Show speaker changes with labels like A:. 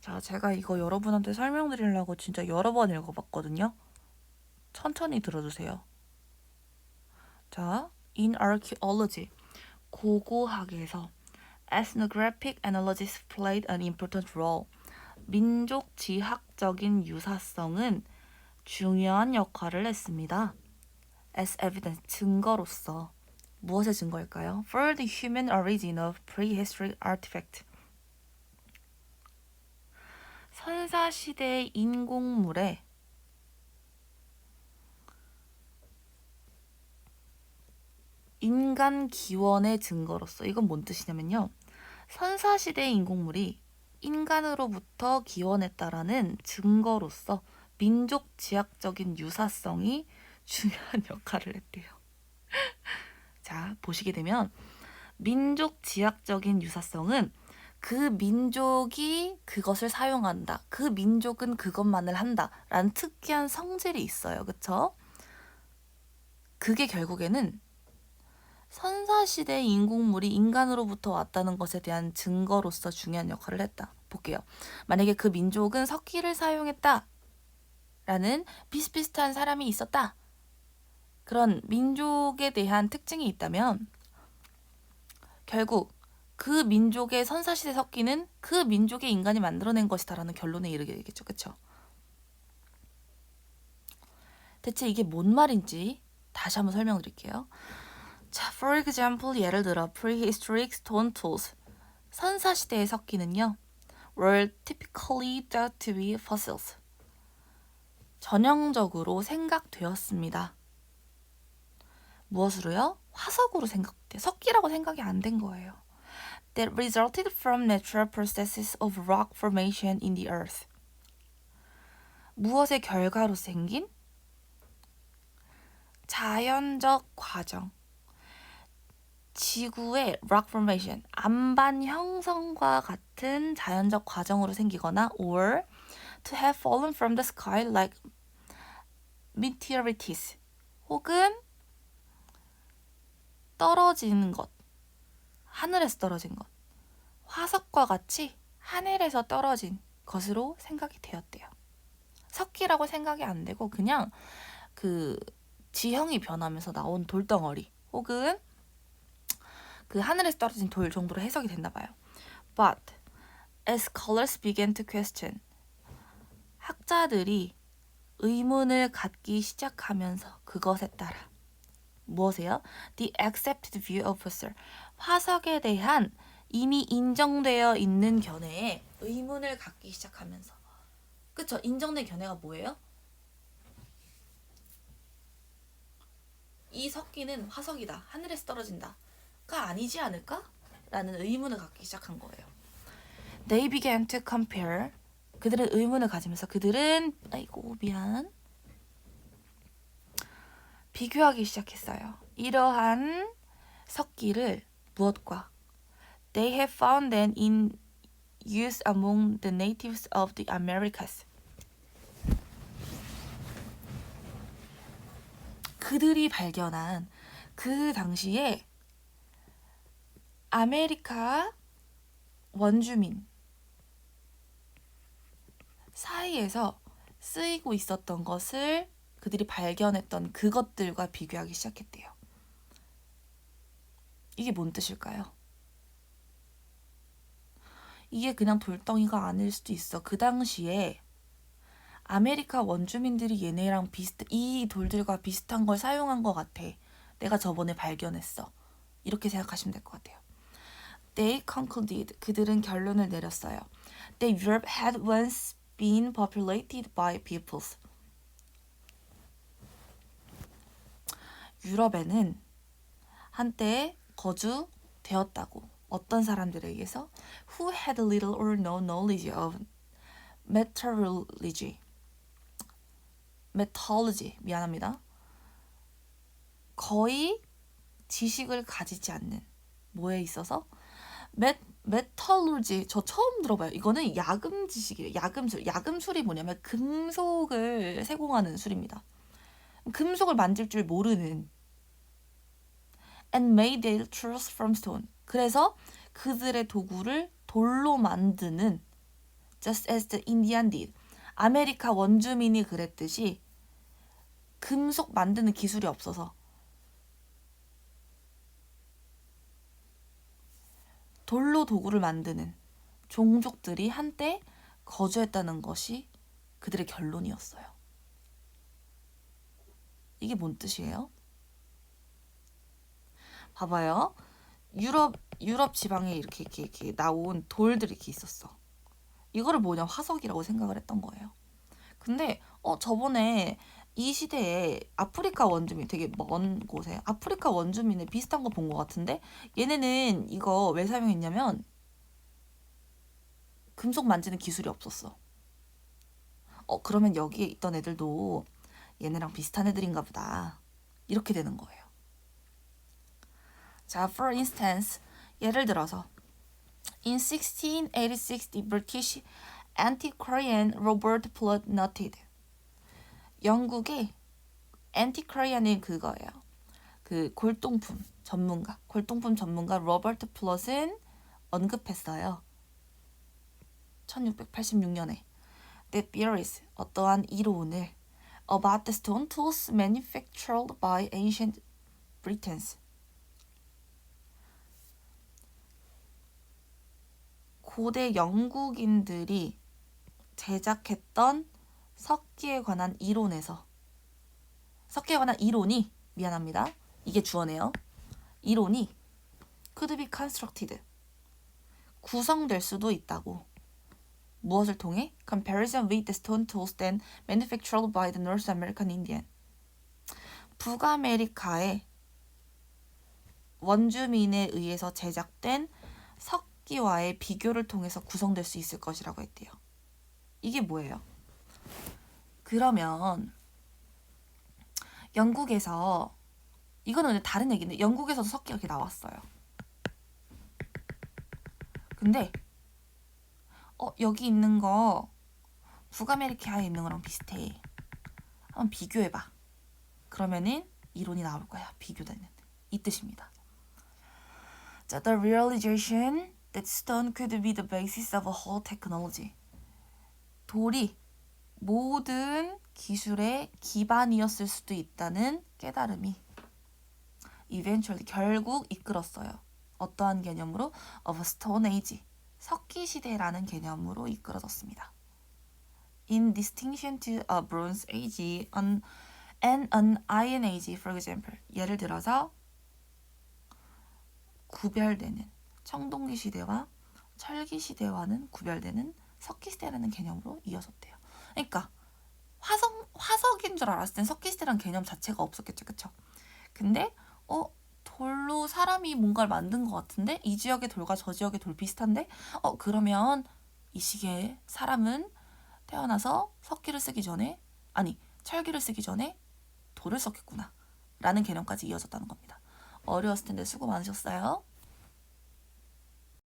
A: 자, 제가 이거 여러분한테 설명드리려고 진짜 여러 번 읽어봤거든요. 천천히 들어주세요. 자, in archaeology, 고고학에서 ethnographic analysis played an important role. 민족 지학적인 유사성은 중요한 역할을 했습니다. as evidence, 증거로서. 무엇의 증거일까요? For the human origin of prehistoric artifact. 선사시대 인공물의 인간 기원의 증거로서. 이건 뭔 뜻이냐면요. 선사시대 인공물이 인간으로부터 기원했다라는 증거로서 민족 지학적인 유사성이 중요한 역할을 했대요. 자, 보시게 되면 민족 지학적인 유사성은 그 민족이 그것을 사용한다. 그 민족은 그것만을 한다. 라는 특이한 성질이 있어요. 그쵸? 그게 결국에는 선사시대 인공물이 인간으로부터 왔다는 것에 대한 증거로서 중요한 역할을 했다. 볼게요. 만약에 그 민족은 석기를 사용했다. 라는 비슷비슷한 사람이 있었다. 그런 민족에 대한 특징이 있다면 결국 그 민족의 선사시대 석기는 그 민족의 인간이 만들어낸 것이다라는 결론에 이르게 되겠죠. 그쵸? 대체 이게 뭔 말인지 다시 한번 설명드릴게요. 자, for example, 예를 들어 prehistoric stone tools, 선사시대의 석기는요, were typically thought to be fossils. 전형적으로 생각되었습니다. 무엇으로요? 화석으로 생각돼. 석기라고 생각이 안 된 거예요. That resulted from natural processes of rock formation in the earth. 무엇의 결과로 생긴? 자연적 과정. 지구의 rock formation, 안반 형성과 같은 자연적 과정으로 생기거나 or to have fallen from the sky like meteorites, 혹은 떨어지는 것, 하늘에서 떨어진 것, 화석과 같이 하늘에서 떨어진 것으로 생각이 되었대요. 석기라고 생각이 안 되고 그냥 그 지형이 변하면서 나온 돌덩어리 혹은 그 하늘에서 떨어진 돌 정도로 해석이 됐나 봐요. But as scholars began to question, 학자들이 의문을 갖기 시작하면서 그것에 따라 무엇이에요? The accepted view of fossil, 화석에 대한 이미 인정되어 있는 견해에 의문을 갖기 시작하면서. 그쵸? 인정된 견해가 뭐예요? 이 석기는 화석이다, 하늘에서 떨어진다 가 아니지 않을까? 라는 의문을 갖기 시작한 거예요. They began to compare, 그들은 의문을 가지면서 그들은 비교하기 시작했어요. 이러한 석기를 무엇과? They have found them in use among the natives of the Americas. 그들이 발견한 그 당시에 아메리카 원주민 사이에서 쓰이고 있었던 것을 그들이 발견했던 그것들과 비교하기 시작했대요. 이게 뭔 뜻일까요? 이게 그냥 돌덩이가 아닐 수도 있어. 그 당시에 아메리카 원주민들이 얘네랑 이 돌들과 비슷한 걸 사용한 것 같아. 내가 저번에 발견했어. 이렇게 생각하시면 될 것 같아요. They concluded, 그들은 결론을 내렸어요. That Europe had once been populated by peoples. 유럽에는 한때 거주되었다고. 어떤 사람들에 의해서? Who had little or no knowledge of metallurgy. 미안합니다. 거의 지식을 가지지 않는 뭐에 있어서? 메탈루지, 저 처음 들어봐요. 이거는 야금 지식이에요. 야금술. 야금술이 뭐냐면 금속을 세공하는 술입니다. 금속을 만질 줄 모르는. And made their tools from stone. 그래서 그들의 도구를 돌로 만드는 just as the Indian did. 아메리카 원주민이 그랬듯이 금속 만드는 기술이 없어서 돌로 도구를 만드는 종족들이 한때 거주했다는 것이 그들의 결론이었어요. 이게 뭔 뜻이에요? 봐봐요. 유럽 지방에 이렇게 나온 돌들이 이렇게 있었어. 이거를 뭐냐, 화석이라고 생각을 했던 거예요. 근데 저번에 이 시대에 아프리카 원주민, 되게 먼 곳에 아프리카 원주민의 비슷한 거 본 것 같은데, 얘네는 이거 왜 사용했냐면 금속 만지는 기술이 없었어. 그러면 여기에 있던 애들도 얘네랑 비슷한 애들인가 보다, 이렇게 되는 거예요. 자, for instance, 예를 들어서 In 1686, the British antiquarian Robert Flood noted. 영국의 antiquarian이 그거예요. 그 골동품 전문가 로버트 플롯은 언급했어요. 1686년에 that theories, 어떠한 이론을 about the stone tools manufactured by ancient Britons. 고대 영국인들이 제작했던 석기에 관한 이론이 미안합니다. 이게 주어네요. 이론이 could be constructed, 구성될 수도 있다고. 무엇을 통해? Comparison with the stone tools then manufactured by the North American Indian. 북아메리카의 원주민에 의해서 제작된 석기와의 비교를 통해서 구성될 수 있을 것이라고 했대요. 이게 뭐예요? 그러면 영국에서, 이거는 근데 다른 얘기인데, 영국에서도 석기가 이렇게 나왔어요. 근데 여기 있는 거 북아메리카에 있는 거랑 비슷해. 한번 비교해봐. 그러면은 이론이 나올 거야. 비교되는 이 뜻입니다. 자, the realization that stone could be the basis of a whole technology. 돌이 모든 기술의 기반이었을 수도 있다는 깨달음이 eventually, 결국 이끌었어요. 어떠한 개념으로? of a stone age, 석기 시대라는 개념으로 이끌어졌습니다. In distinction to a bronze age and an iron age, for example. 예를 들어서 구별되는 청동기 시대와 철기 시대와는 구별되는 석기 시대라는 개념으로 이어졌대요. 그러니까 화석인 줄 알았을 땐 석기 시대라는 개념 자체가 없었겠죠, 그쵸? 근데 돌로 사람이 뭔가를 만든 것 같은데, 이 지역의 돌과 저 지역의 돌 비슷한데, 그러면 이 시기에 사람은 태어나서 석기를 쓰기 전에, 아니 철기를 쓰기 전에 돌을 썼겠구나 라는 개념까지 이어졌다는 겁니다. 어려웠을 텐데 수고 많으셨어요.